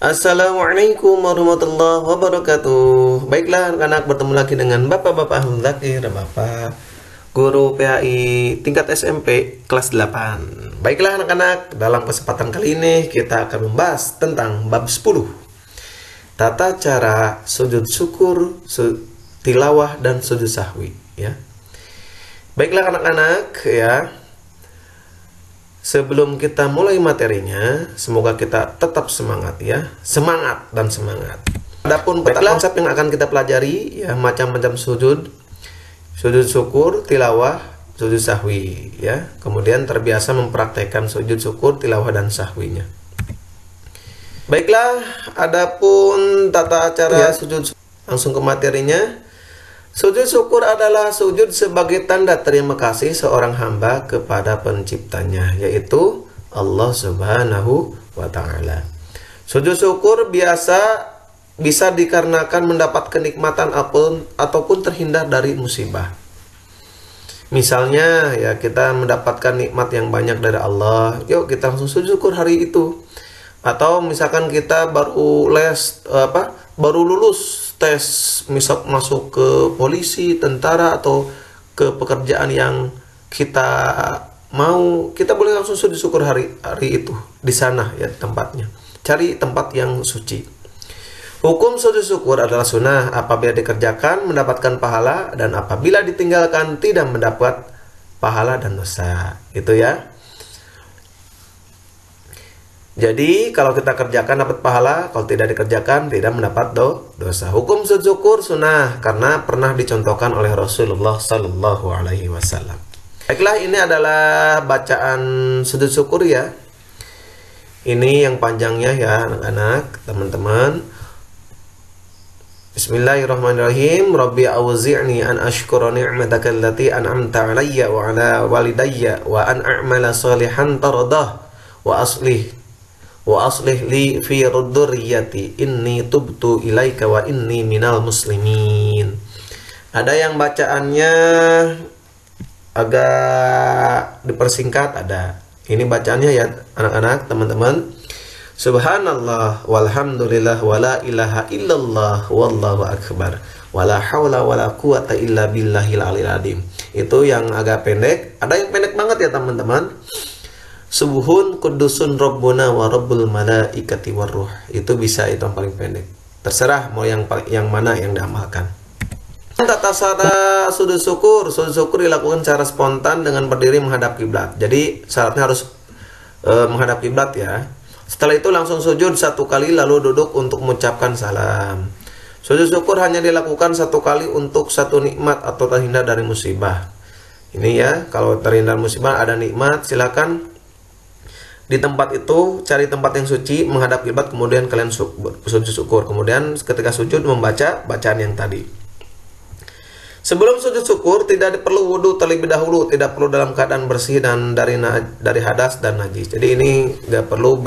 Assalamualaikum warahmatullahi wabarakatuh. Baiklah anak-anak, bertemu lagi dengan Bapak-Bapak Ahmad Zakir, Bapak Guru PAI tingkat SMP kelas 8. Baiklah anak-anak, dalam kesempatan kali ini kita akan membahas tentang bab 10, tata cara sujud syukur, tilawah dan sujud sahwi, ya. Baiklah anak-anak, ya. Sebelum kita mulai materinya, semoga kita tetap semangat, ya. Semangat dan semangat. Adapun peta konsep yang akan kita pelajari, ya, macam-macam sujud syukur, tilawah, sujud sahwi, ya. Kemudian terbiasa mempraktekkan sujud syukur, tilawah dan sahwinya. Baiklah, adapun tata cara sujud, langsung ke materinya. Sujud syukur adalah sujud sebagai tanda terima kasih seorang hamba kepada penciptanya, yaitu Allah Subhanahu wa Ta'ala. Sujud syukur bisa dikarenakan mendapat kenikmatan ataupun terhindar dari musibah. Misalnya, ya, kita mendapatkan nikmat yang banyak dari Allah, yuk kita langsung sujud syukur hari itu. Atau misalkan kita baru lulus tes, misal masuk ke polisi, tentara, atau ke pekerjaan yang kita mau, kita boleh langsung sujud syukur hari itu di sana, ya, tempatnya. Cari tempat yang suci. Hukum sujud syukur adalah sunnah. Apabila dikerjakan mendapatkan pahala, dan apabila ditinggalkan tidak mendapat pahala dan dosa. Itu, ya. Jadi kalau kita kerjakan dapat pahala, kalau tidak dikerjakan tidak mendapat dosa. Hukum sujud syukur sunnah karena pernah dicontohkan oleh Rasulullah Sallallahu Alaihi Wasallam. Baiklah, ini adalah bacaan sujud syukur, ya. Ini yang panjangnya, ya anak-anak, teman-teman. Bismillahirrahmanirrahim. Rabbi auzi'ni an ashkura ni'mataka allati an'amta 'alayya wa 'ala walidayya wa an a'mala salihan tardah wa aslih li fi dzurriyyati inni tubtu ilaika wa inni minal muslimin. Ada yang bacaannya agak dipersingkat, ada. Ini bacaannya, ya anak-anak, teman-teman. Subhanallah walhamdulillah wala ilaha illallah wallahu akbar wala haula wala quwata illa billahil aliyil azim. Itu yang agak pendek, ada yang pendek banget, ya teman-teman. Subuhun kudusun Rabbuna wa Rabbul malaikati warruh. Itu bisa, itu yang paling pendek. Terserah mau yang mana yang diamalkan. Tata cara sujud syukur dilakukan secara spontan dengan berdiri menghadap kiblat. Jadi syaratnya harus menghadap kiblat, ya. Setelah itu langsung sujud satu kali lalu duduk untuk mengucapkan salam. Sujud syukur hanya dilakukan satu kali untuk satu nikmat atau terhindar dari musibah. Ini, ya, kalau terhindar musibah ada nikmat, silakan di tempat itu cari tempat yang suci, menghadap kiblat, kemudian kalian sujud syukur. Kemudian ketika sujud membaca bacaan yang tadi. Sebelum sujud syukur tidak perlu wudhu terlebih dahulu, tidak perlu dalam keadaan bersih dan dari hadas dan najis. Jadi ini nggak perlu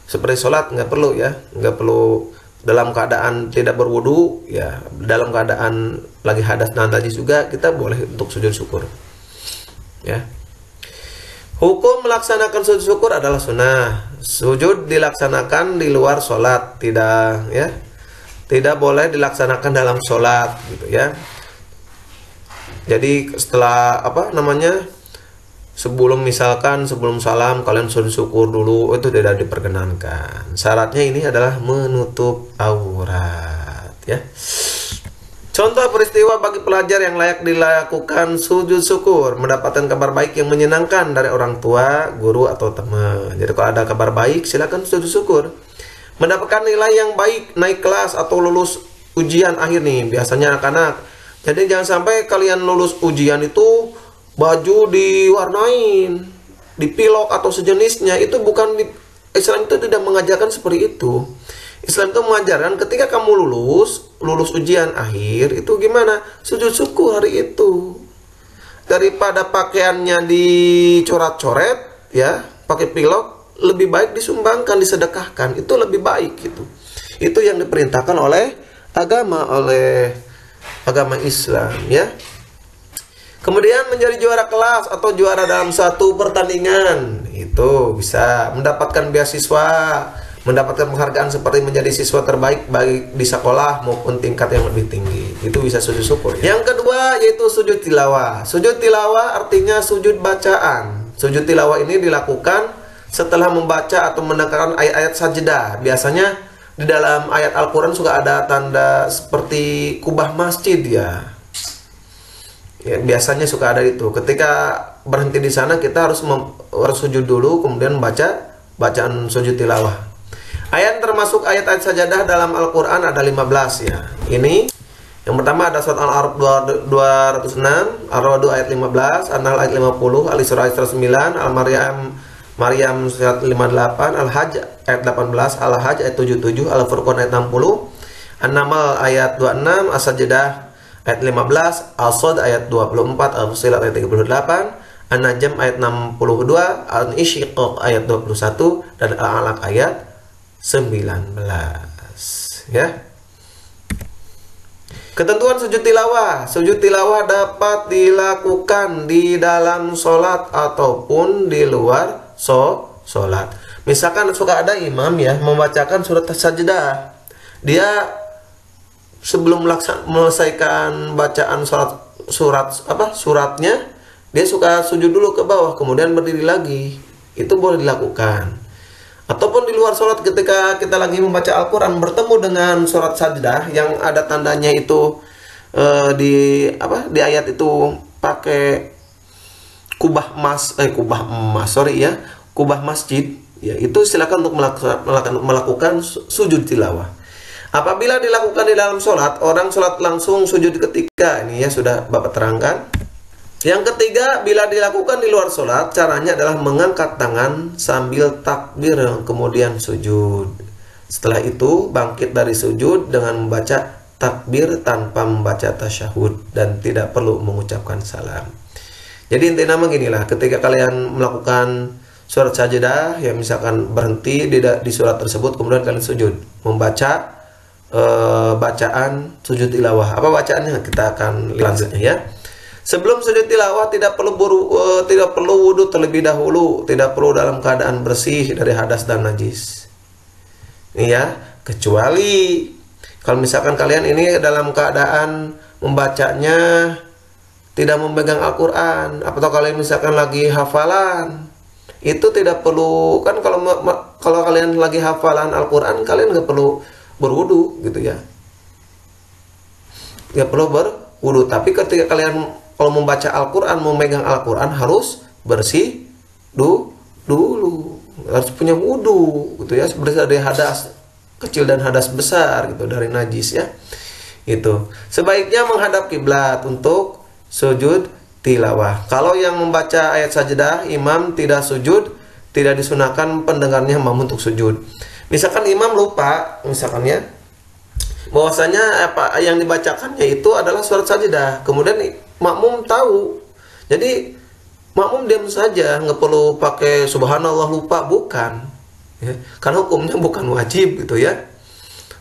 seperti sholat, nggak perlu, ya, nggak perlu dalam keadaan tidak berwudhu, ya, dalam keadaan lagi hadas dan najis juga kita boleh untuk sujud syukur, ya. Hukum melaksanakan sujud syukur adalah sunnah. Sujud dilaksanakan di luar sholat, tidak boleh dilaksanakan dalam sholat, gitu, ya. Jadi setelah sebelum salam kalian sujud syukur dulu, itu tidak diperkenankan. Syaratnya ini adalah menutup aurat, ya. Contoh peristiwa bagi pelajar yang layak dilakukan sujud syukur: mendapatkan kabar baik yang menyenangkan dari orang tua, guru, atau teman. Jadi kalau ada kabar baik, silakan sujud syukur. Mendapatkan nilai yang baik, naik kelas, atau lulus ujian akhir nih, biasanya anak-anak. Jadi jangan sampai kalian lulus ujian itu baju diwarnain, dipilok atau sejenisnya. Itu bukan, Islam itu tidak mengajarkan seperti itu. Islam itu mengajarkan ketika kamu lulus ujian akhir itu gimana? Sujud syukur hari itu. Daripada pakaiannya dicoret-coret, ya, pakai pilok, lebih baik disumbangkan, disedekahkan. Itu lebih baik, gitu. Itu yang diperintahkan oleh agama Islam, ya. Kemudian menjadi juara kelas atau juara dalam satu pertandingan, itu bisa mendapatkan beasiswa, mendapatkan penghargaan seperti menjadi siswa terbaik baik di sekolah maupun tingkat yang lebih tinggi. Itu bisa sujud syukur. Yang kedua yaitu sujud tilawah. Sujud tilawah artinya sujud bacaan. Sujud tilawah ini dilakukan setelah membaca atau mendengarkan ayat-ayat sajdah. Biasanya di dalam ayat Al-Quran suka ada tanda seperti kubah masjid ya. Biasanya suka ada itu. Ketika berhenti di sana kita harus sujud dulu, kemudian baca bacaan sujud tilawah. Ayat termasuk ayat-ayat sajadah dalam Al-Quran ada 15 ya. Ini yang pertama ada surat Al-Araf 206, Ar-Ra'd ayat 15, An-Nahl ayat 50, Al-Isra ayat 109, Maryam surat 58, Al-Hajj ayat 18, Al-Hajj ayat 77, Al-Furqan ayat 60, An-Naml ayat 26, As-Sajdah ayat 15, Al-Sad ayat 24, Al-Fussilat ayat 38, An-Najm ayat 62, Al-Insyiqaq ayat 21, dan Al-Alaq ayat 19 ya. Ketentuan sujud tilawah. Sujud tilawah dapat dilakukan di dalam sholat ataupun di luar sholat. Misalkan suka ada imam ya membacakan surat sajdah, dia sebelum melesaikan bacaan suratnya dia suka sujud dulu ke bawah kemudian berdiri lagi. Itu boleh dilakukan. Ataupun di luar sholat ketika kita lagi membaca Al-Quran bertemu dengan surat sajdah yang ada tandanya itu di ayat itu pakai kubah masjid ya, itu silakan untuk melakukan sujud tilawah. Apabila dilakukan di dalam sholat, orang sholat langsung sujud ketika ini ya sudah Bapak terangkan. Yang ketiga, bila dilakukan di luar sholat, caranya adalah mengangkat tangan sambil takbir kemudian sujud. Setelah itu, bangkit dari sujud dengan membaca takbir tanpa membaca tasyahud dan tidak perlu mengucapkan salam. Jadi intinya beginilah, ketika kalian melakukan surat sajdah, ya misalkan berhenti di surat tersebut, kemudian kalian sujud, membaca bacaan sujud tilawah. Apa bacaannya? Kita akan lanjutnya ya. Sebelum sujud tilawah tidak perlu wudhu terlebih dahulu, tidak perlu dalam keadaan bersih dari hadas dan najis. Ini ya, kecuali kalau misalkan kalian ini dalam keadaan membacanya tidak memegang Al-Quran, atau kalian misalkan lagi hafalan, itu tidak perlu kan, kalau kalian lagi hafalan Al-Quran kalian nggak perlu berwudhu gitu ya. Nggak perlu berwudhu, tapi ketika kalian kalau membaca Al-Quran, memegang Al-Quran harus bersih dulu, harus punya wudhu gitu ya, bersih dari hadas kecil dan hadas besar gitu, dari najis ya. Itu sebaiknya menghadap kiblat untuk sujud tilawah. Kalau yang membaca ayat sajdah imam tidak sujud, tidak disunahkan pendengarnya makmum untuk sujud. Misalkan imam lupa misalkan ya bahwasanya apa yang dibacakannya itu adalah surat sajdah, kemudian makmum tahu, jadi makmum diam saja, nggak perlu pakai subhanallah lupa, bukan ya, karena hukumnya bukan wajib gitu ya,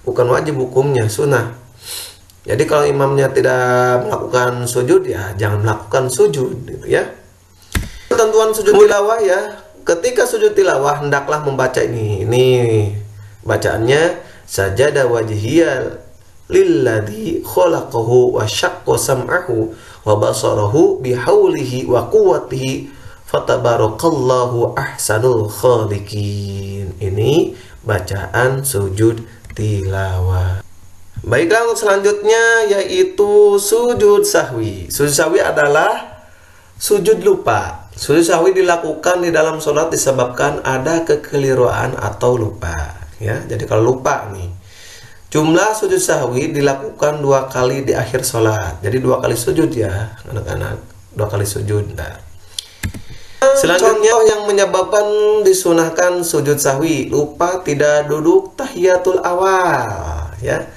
bukan wajib hukumnya, sunnah. Jadi kalau imamnya tidak melakukan sujud ya jangan melakukan sujud gitu ya. Ketentuan sujud tilawah ya, ketika sujud tilawah hendaklah membaca ini bacaannya sajada wajhiyal lilladzi khalaqahu wa syaqqa sam'ahu wa basarahu bihaulihi wa quwwatihi fatabarakallahu ahsanul khaliqin. Ini bacaan sujud tilawah. Baiklah, untuk selanjutnya yaitu sujud sahwi. Sujud sahwi adalah sujud lupa. Sujud sahwi dilakukan di dalam sholat disebabkan ada kekeliruan atau lupa ya. Jadi kalau lupa nih, jumlah sujud sahwi dilakukan 2 kali di akhir sholat. Jadi 2 kali sujud ya anak-anak, 2 kali sujud. Nah, selanjutnya yang menyebabkan disunahkan sujud sahwi, lupa tidak duduk tahiyatul awal ya.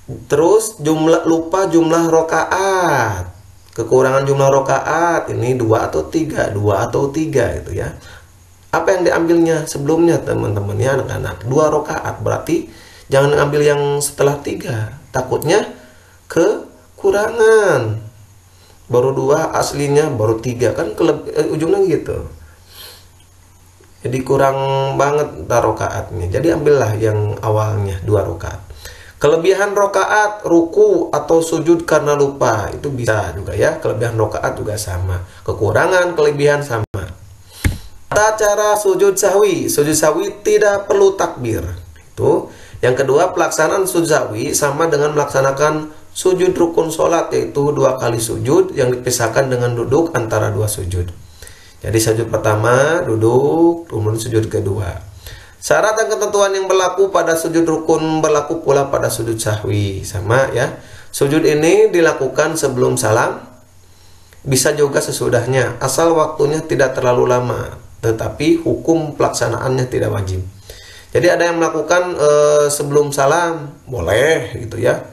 Terus lupa jumlah rokaat, kekurangan jumlah rokaat ini 2 atau 3 gitu ya. Apa yang diambilnya sebelumnya teman-teman ya anak-anak? 2 rokaat, berarti jangan ambil yang setelah 3, takutnya kekurangan. Baru 2 aslinya, baru 3 kan ujungnya gitu Jadi kurang banget rakaatnya. Jadi ambillah yang awalnya 2 rakaat. Kelebihan rakaat, ruku atau sujud karena lupa itu bisa juga ya. Kelebihan rakaat juga sama. Kekurangan, kelebihan sama. Tata cara sujud sahwi. Sujud sahwi tidak perlu takbir. Itu. Yang kedua, pelaksanaan sujud sahwi sama dengan melaksanakan sujud rukun sholat, yaitu 2 kali sujud yang dipisahkan dengan duduk antara 2 sujud. Jadi sujud pertama duduk, kemudian sujud kedua. Syarat dan ketentuan yang berlaku pada sujud rukun berlaku pula pada sujud sahwi, sama ya. Sujud ini dilakukan sebelum salam, bisa juga sesudahnya, asal waktunya tidak terlalu lama, tetapi hukum pelaksanaannya tidak wajib. Jadi ada yang melakukan sebelum salam, boleh gitu ya.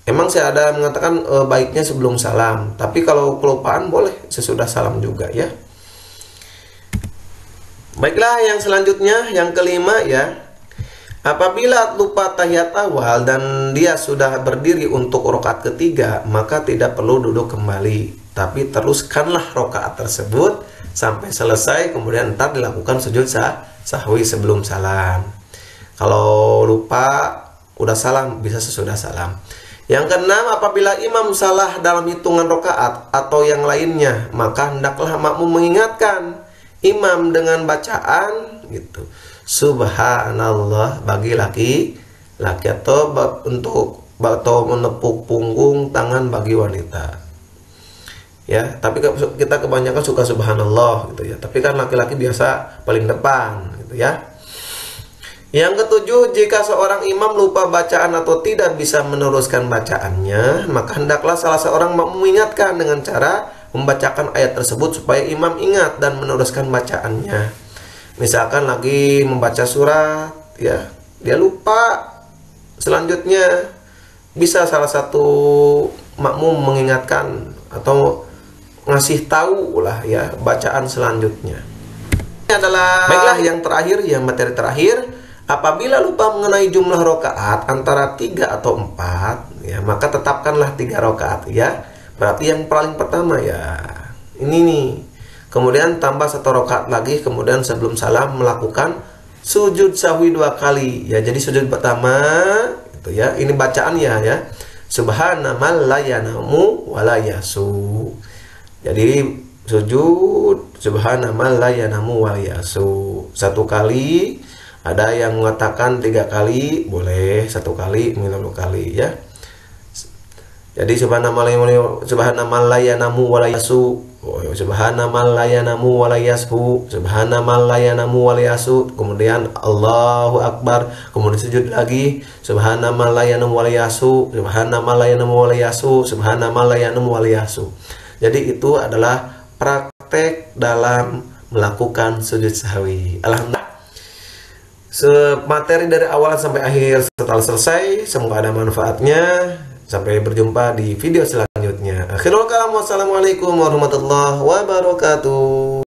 Emang saya ada mengatakan baiknya sebelum salam, tapi kalau kelupaan boleh sesudah salam juga ya. Baiklah, yang selanjutnya, yang kelima ya. Apabila lupa tahiyat awal dan dia sudah berdiri untuk rakaat ketiga, maka tidak perlu duduk kembali, tapi teruskanlah rakaat tersebut sampai selesai, kemudian ntar dilakukan sujud sahwi sebelum salam. Kalau lupa udah salam, bisa sesudah salam. Yang keenam, apabila imam salah dalam hitungan rakaat atau yang lainnya, maka hendaklah makmum mengingatkan imam dengan bacaan gitu. Subhanallah bagi laki atau untuk menepuk punggung tangan bagi wanita. Ya, tapi kita kebanyakan suka subhanallah gitu ya. Tapi kan laki-laki biasa paling depan gitu ya. Yang ketujuh, jika seorang imam lupa bacaan atau tidak bisa meneruskan bacaannya, maka hendaklah salah seorang makmum mengingatkan dengan cara membacakan ayat tersebut supaya imam ingat dan meneruskan bacaannya. Misalkan lagi membaca surat ya, dia lupa, selanjutnya bisa salah satu makmum mengingatkan atau ngasih tahu lah ya bacaan selanjutnya. Ini adalah baiklah yang terakhir, yang materi terakhir. Apabila lupa mengenai jumlah rakaat antara 3 atau 4 ya, maka tetapkanlah 3 rakaat ya. Berarti yang paling pertama ya ini nih. Kemudian tambah 1 rakaat lagi, kemudian sebelum salam melakukan sujud sahwi 2 kali ya. Jadi sujud pertama itu ya, ini bacaannya ya. Subhanamal la yanamu wa la yasu. Jadi sujud subhanamal la yanamu wa la yasu 1 kali. Ada yang mengatakan 3 kali, boleh 1 kali, 9 kali ya. Jadi subhanamal la yanamu wa la yasu, subhanamal la yanamu wa la yasu, subhanamal la yanamu wa la yasu. Kemudian Allahu Akbar, kemudian sujud lagi, subhanamal la yanamu wa la yasu, subhanamal la yanamu wa la yasu, subhanamal la yanamu wa la yasu. Jadi itu adalah praktek dalam melakukan sujud sahwi. Alhamdulillah, materi dari awal sampai akhir setelah selesai, semoga ada manfaatnya. Sampai berjumpa di video selanjutnya. Akhirul kalam, wassalamualaikum warahmatullahi wabarakatuh.